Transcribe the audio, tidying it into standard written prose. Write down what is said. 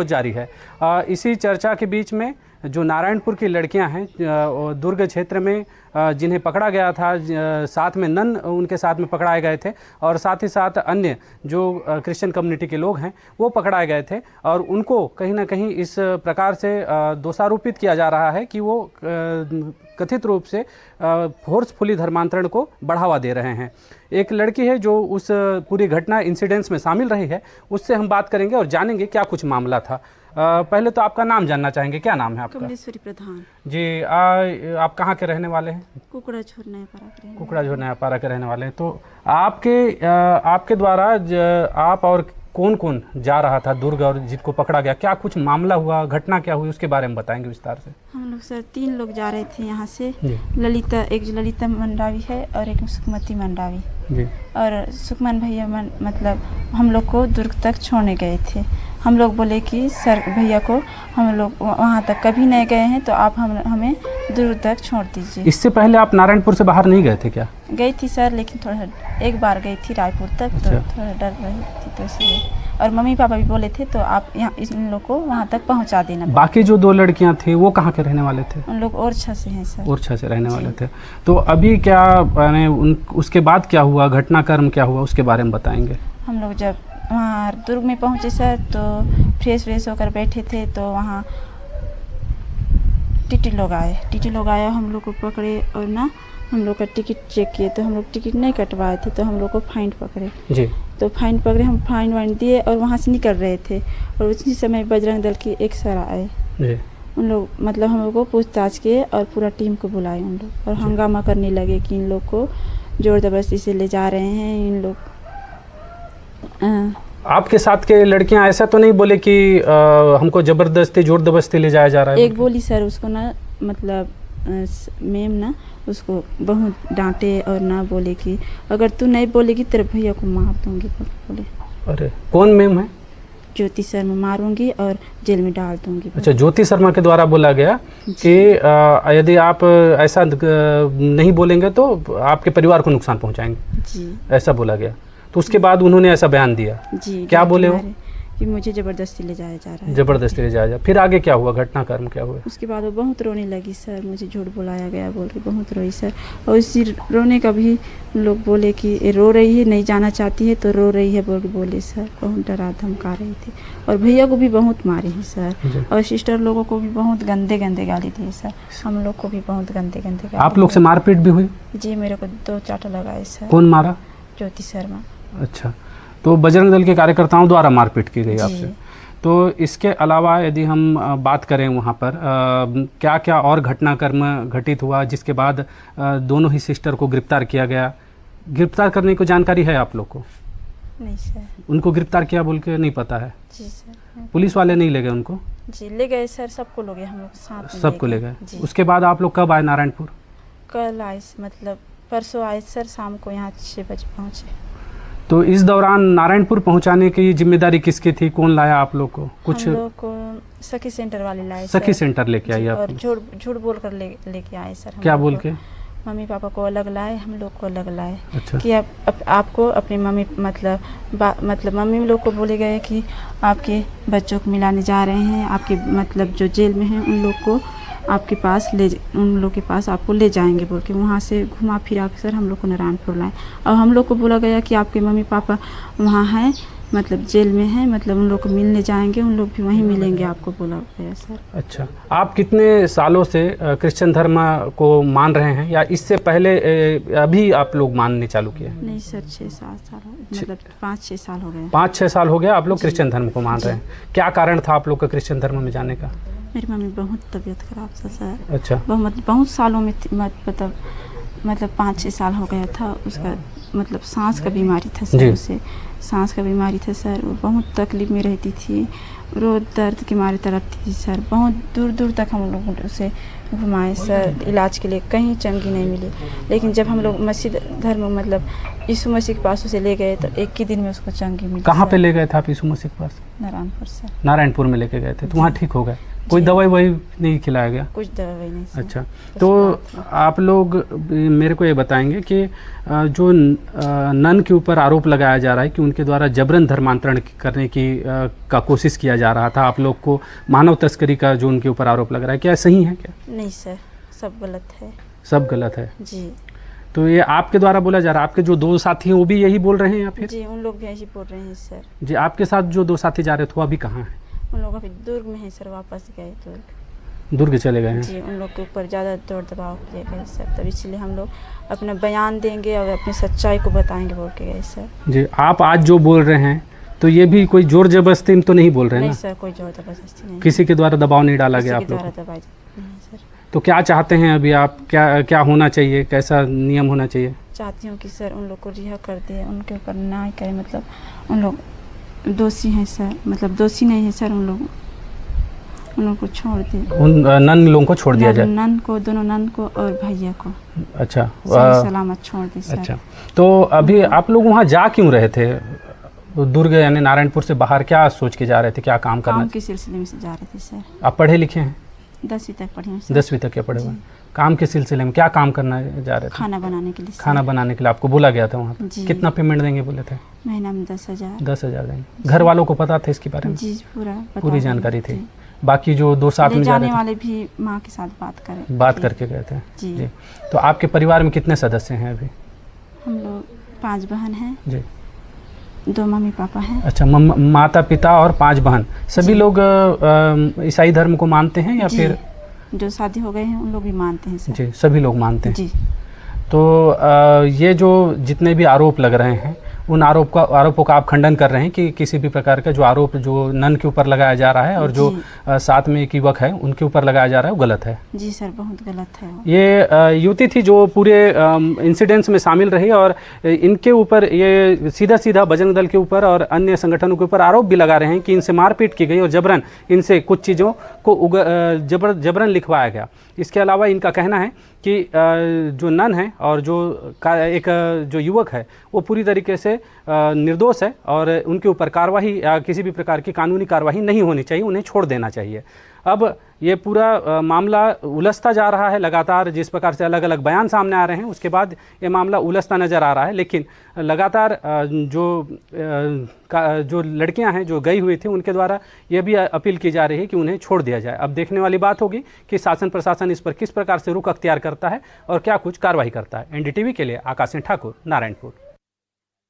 जारी है। इसी चर्चा के बीच में जो नारायणपुर की लड़कियां हैं दुर्ग क्षेत्र में जिन्हें पकड़ा गया था, साथ में नन उनके साथ में पकड़ाए गए थे और साथ ही साथ अन्य जो क्रिश्चियन कम्युनिटी के लोग हैं वो पकड़ाए गए थे और उनको कहीं ना कहीं इस प्रकार से दोषारोपित किया जा रहा है कि वो कथित रूप से फोर्सफुली धर्मांतरण को बढ़ावा दे रहे हैं। एक लड़की है जो उस पूरी घटना इंसिडेंट्स में शामिल रही है, उससे हम बात करेंगे और जानेंगे क्या कुछ मामला था। पहले तो आपका नाम जानना चाहेंगे, क्या नाम है आपका? कमलेश्वरी प्रधान जी। आप कहाँ के रहने वाले हैं? कुकड़ाझोर नयापारा कुकड़ाझोर नयापारा के रहने वाले हैं। तो आपके द्वारा आप और कौन कौन जा रहा था दुर्ग और जिसको पकड़ा गया, क्या कुछ मामला हुआ, घटना क्या हुई, उसके बारे में बताएंगे विस्तार से। हम लोग सर 3 लोग जा रहे थे यहाँ से। ललिता, एक ललिता मंडावी है और एक सुखमती मंडावी जी। और सुखमन भैया मतलब हम लोग को दुर्ग तक छोड़ने गए थे। हम लोग बोले कि सर भैया को हम लोग वहाँ तक कभी नहीं गए हैं तो आप हमें दुर्ग तक छोड़ दीजिए। इससे पहले आप नारायणपुर से बाहर नहीं गए थे क्या? गई थी सर, लेकिन थोड़ा एक बार गई थी रायपुर तक। अच्छा। तो थोड़ा डर रही थी तो इसलिए, और मम्मी पापा भी बोले थे तो आप यहाँ इन लोग को वहाँ तक पहुँचा देना। बाकी जो 2 लड़कियाँ थी वो कहाँ के रहने वाले थे? उन लोग ओरछा से हैं सर। ओरछा से रहने वाले थे। तो अभी क्या उसके बाद क्या हुआ, घटनाक्रम क्या हुआ, उसके बारे में बताएंगे। हम लोग जब वहाँ दुर्ग में पहुँचे सर तो फ्रेश होकर बैठे थे तो वहाँ टीटी लोग आए, हम लोग को पकड़े और ना हम लोग का टिकट चेक किए तो हम लोग टिकट नहीं कटवाए थे तो हम लोग को फाइन पकड़े जी। तो फाइन पकड़े, हम फाइन वाइन दिए और वहाँ से निकल रहे थे और उसी समय बजरंग दल की एक सर आए जी। उन लोग मतलब हम लोग को पूछताछ किए और पूरा टीम को बुलाए उन लोग और हंगामा करने लगे कि इन लोग को जोर जबरदस्ती से ले जा रहे हैं। इन लोग आपके साथ के लड़कियां ऐसा तो नहीं बोले कि हमको जबरदस्ती जोर जबरदस्ती ले जाया जा रहा है? एक बोली सर, उसको ना मतलब मैम ना उसको बहुत डांटे और ना बोले कि अगर तू नहीं बोलेगी तेरे भैया को मार दूंगी बोले। अरे कौन मैम है? ज्योति शर्मा, मारूंगी और जेल में डाल दूंगी। अच्छा, ज्योति शर्मा के द्वारा बोला गया कि यदि आप ऐसा नहीं बोलेंगे तो आपके परिवार को नुकसान पहुंचाएंगे जी, ऐसा बोला गया। तो उसके बाद उन्होंने ऐसा बयान दिया जी। क्या बोले वो? कि मुझे ज़बरदस्ती ले जाया जा रहा है। जबरदस्ती ले जाया। फिर आगे क्या हुआ, घटनाक्रम क्या हुआ? उसके बाद वो बहुत रोने लगी सर, मुझे झूठ बुलाया गया बोल के बहुत रोई सर। और इसी रोने का भी लोग बोले कि रो रही है, नहीं जाना चाहती है तो रो रही है बोल के बोले सर। बहुत डरा धमका रही थी और भैया को भी बहुत मारे हैं सर और सिस्टर लोगों को भी बहुत गंदे गाली दिए सर। हम लोग को भी बहुत गंदे गाली। आप लोग से मारपीट भी हुई? जी, मेरे को 2 चाटा लगाए सर। कौन मारा? ज्योति शर्मा। अच्छा, तो बजरंग दल के कार्यकर्ताओं द्वारा मारपीट की गई आपसे। तो इसके अलावा यदि हम बात करें वहाँ पर क्या क्या और घटनाक्रम घटित हुआ जिसके बाद दोनों ही सिस्टर को गिरफ्तार किया गया? गिरफ्तार करने को जानकारी है आप लोग को? नहीं सर। उनको गिरफ्तार किया बोल के नहीं पता है? जी सर। पुलिस वाले नहीं ले गए उनको? जी ले गए सर, सबको ले गए, हम लोग साथ में सबको ले गए। उसके बाद आप लोग कब आए नारायणपुर? कल आए, मतलब परसों आए सर, शाम को यहाँ 6 बजे पहुँचे। तो इस दौरान नारायणपुर पहुंचाने की जिम्मेदारी किसकी थी, कौन लाया आप लोग को? कुछ हम लोग को सखी सेंटर वाले लाए। सखी सेंटर लेके आई आप? और झूठ बोल कर लेके आए सर। क्या बोल के? मम्मी पापा को अलग लाए, हम लोग को अलग लाए। अच्छा। कि आपको अपनी मम्मी मतलब मम्मी लोग को बोले गए कि आपके बच्चों को मिलाने जा रहे हैं, आपके मतलब जो जेल में हैं उन लोग को आपके पास उन लोग के पास आपको ले जाएंगे बोल के वहाँ से घुमा फिरा के सर हम लोग को नारायणपुर लाए। और हम लोग को बोला गया कि आपके मम्मी पापा वहाँ हैं, मतलब जेल में हैं, मतलब उन लोग को मिलने जाएंगे, उन लोग भी वहीं मिलेंगे आपको बोला गया सर। अच्छा, आप कितने सालों से क्रिश्चियन धर्म को मान रहे हैं या इससे पहले अभी आप लोग मानने चालू किए? नहीं सर, 6-7 साल मतलब 5-6 साल हो गए। 5-6 साल हो गया आप लोग क्रिश्चियन धर्म को मान रहे हैं। क्या कारण था आप लोग का क्रिश्चियन धर्म में जाने का? मेरी मम्मी बहुत तबीयत खराब था सर। अच्छा। बहुत सालों में मतलब 5-6 साल हो गया था। उसका मतलब सांस का बीमारी था सर, उसे सांस का बीमारी था सर। वो बहुत तकलीफ में रहती थी, रोज दर्द के मारे तड़पती थी सर। बहुत दूर दूर तक हम लोग उसे घुमाए सर इलाज के लिए, कहीं चंगी नहीं मिली। लेकिन जब हम लोग मसीह धर्म मतलब यीशु मसीह के पास उसे ले गए तो 1 ही दिन में उसको चंगी मिली। कहाँ पे ले गए थे आप यीशु मसीह के पास? नारायणपुर सर। नारायणपुर में लेके गए थे तो वहाँ ठीक हो गए? कोई दवाई वही नहीं खिलाया गया? कुछ दवाई नहीं सर। अच्छा, तो आप लोग मेरे को ये बताएंगे कि जो नन के ऊपर आरोप लगाया जा रहा है कि उनके द्वारा जबरन धर्मांतरण करने की का कोशिश किया जा रहा था, आप लोग को मानव तस्करी का जो उनके ऊपर आरोप लग रहा है, क्या सही है क्या? नहीं सर, सब गलत है। सब गलत है जी। तो ये आपके द्वारा बोला जा रहा है? आपके जो 2 साथी हैं वो भी यही बोल रहे हैं या फिर? जी, उन लोग भी ऐसे बोल रहे हैं सर। जी, आपके साथ जो 2 साथी जा रहे थे वो अभी कहाँ हैं? उन लोग अभी दुर्ग में है सर, वापस गए दुर्ग। दुर्ग चले गए हैं? जी, उन लोग के ऊपर ज़्यादा दौड़ दबाव किए गए सर, तब इसलिए हम लोग अपना बयान देंगे और अपनी सच्चाई को बताएंगे बोल के गए सर। जी, आप आज जो बोल रहे हैं तो ये भी कोई जोर जबरदस्ती में तो नहीं बोल रहे हैं नहीं ना? सर, कोई जोर जबरदस्ती नहीं। किसी के द्वारा दबाव नहीं डाला किसी गया के आप लोग द्वारा को? दबाई नहीं सर। तो क्या चाहते हैं अभी आप? क्या होना चाहिए, कैसा नियम होना चाहिए? चाहती हूँ कि सर उन लोग को रिहा कर दिए, उनके ऊपर न्याय करें, मतलब उन लोग दोषी हैं सर, मतलब दोषी नहीं है सर, उन लोगों को छोड़ दें। उन नन लोगों को छोड़ दिया जाए? नन को, दोनों नन को और भैया को अच्छा, सही सलामत छोड़ दें सर। अच्छा, तो अभी आप लोग वहाँ जा क्यों रहे थे दुर्ग यानी नारायणपुर से बाहर? क्या सोच के जा रहे थे, क्या काम करना? काम के सिलसिले में से जा रहे थे सर। आप पढ़े लिखे हैं? 10वीं तक पढ़ी हूँ सर। 10वीं तक के पढ़े हुए? काम के सिलसिले में क्या काम करना जा रहे थे? खाना बनाने के लिए सर। खाना बनाने के लिए आपको बोला गया था वहाँ पे? जी। कितना पेमेंट देंगे बोले थे? महीना में 10,000। 10,000 देंगे। घर वालों को पता था इसके बारे में? जी, पूरी जानकारी थी। जी। बाकी जो 2 साथ में जा जाने रहे थे वाले भी माँ के साथ बात करके गए थे? जी। तो आपके परिवार में कितने सदस्य हैं अभी? हम लोग 5 बहन हैं जी। 2 मम्मी पापा हैं। अच्छा, माता पिता और 5 बहन, सभी लोग ईसाई धर्म को मानते हैं या जी, फिर? जो शादी हो गए हैं उन लोग भी मानते हैं सर। जी, सभी लोग मानते हैं। जी। तो ये जो जितने भी आरोप लग रहे हैं उन आरोपों का आप खंडन कर रहे हैं कि किसी भी प्रकार का जो आरोप जो नन के ऊपर लगाया जा रहा है और जो साथ में एक युवक है उनके ऊपर लगाया जा रहा है वो गलत है? जी सर, बहुत गलत है वो। ये युवती थी जो पूरे इंसिडेंट्स में शामिल रही और इनके ऊपर ये सीधा बजरंग दल के ऊपर और अन्य संगठनों के ऊपर आरोप भी लगा रहे हैं कि इनसे मारपीट की गई और जबरन इनसे कुछ चीज़ों को जबरन लिखवाया गया। इसके अलावा इनका कहना है कि जो नन है और जो युवक है वो पूरी तरीके से निर्दोष है और उनके ऊपर कार्रवाई या किसी भी प्रकार की कानूनी कार्रवाई नहीं होनी चाहिए, उन्हें छोड़ देना चाहिए। अब ये पूरा मामला उलझता जा रहा है लगातार, जिस प्रकार से अलग अलग बयान सामने आ रहे हैं उसके बाद ये मामला उलझता नज़र आ रहा है। लेकिन लगातार जो लड़कियां हैं जो गई हुई थी उनके द्वारा ये भी अपील की जा रही है कि उन्हें छोड़ दिया जाए। अब देखने वाली बात होगी कि शासन प्रशासन इस पर किस प्रकार से रुख अख्तियार करता है और क्या कुछ कार्रवाई करता है। NDTV के लिए आकाश ठाकुर, नारायणपुर।